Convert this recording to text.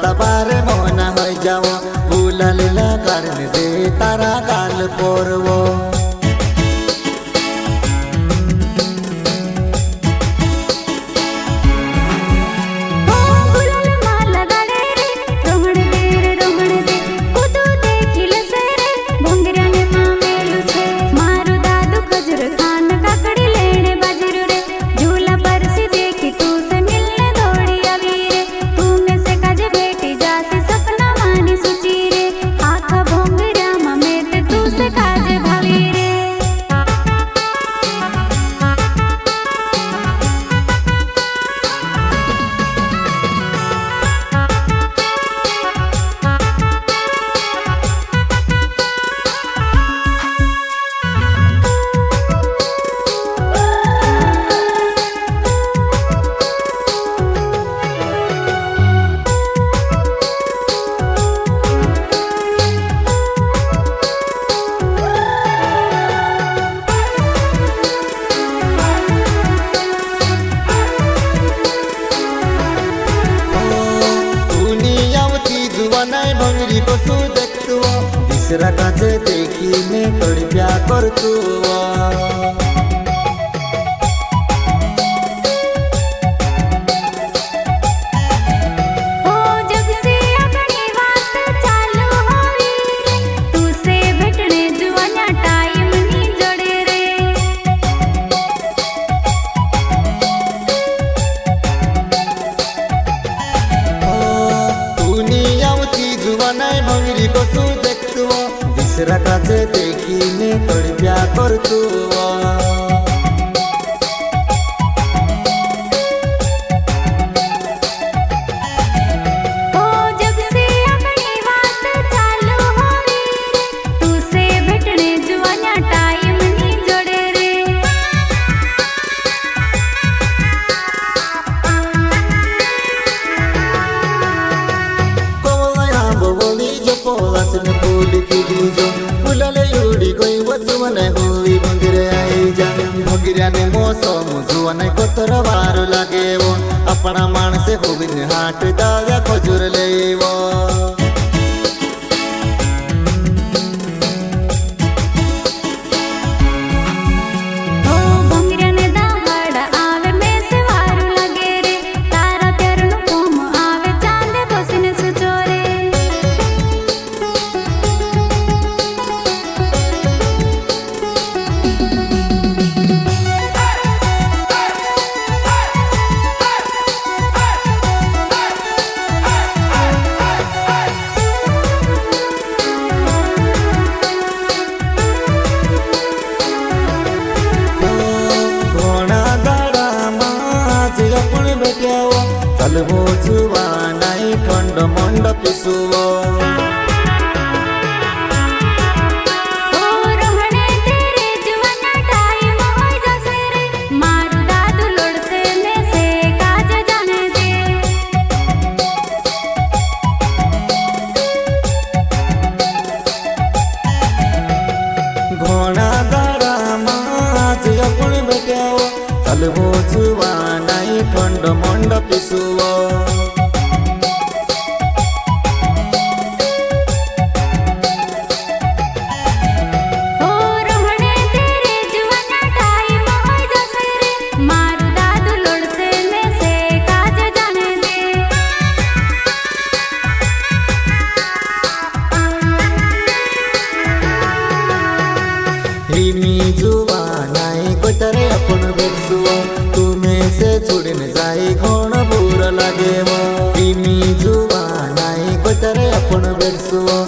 पड़ता बारे मोना हो जाओ बुलाल लगार दे तारा गाल पोरवो भंगरी कसू देखतु दिसरा काचे देखी ने तड़प्या करतु भंगरी कसू देखतु दिसरा काचे देखी ने तड़प्या करतु भंगिऱ्याने मोसम जुवाने कोतर वार लागे वो अपना माणसे होविन हाट दाव्या खजूर लेवो चलवो जुवा नाई ठंड मंड पिसुवो घोड़ा दाड़ा माज अपन बेट्याओ चलवो जुवा नाई ठंड मंड पिसुवो जुवा नाई कोतरे अपन बेसुओ तुम्हें से जुड़न जाई घोण बुरा लागे वो जुवा नाई कोतरे अपन बेसुओ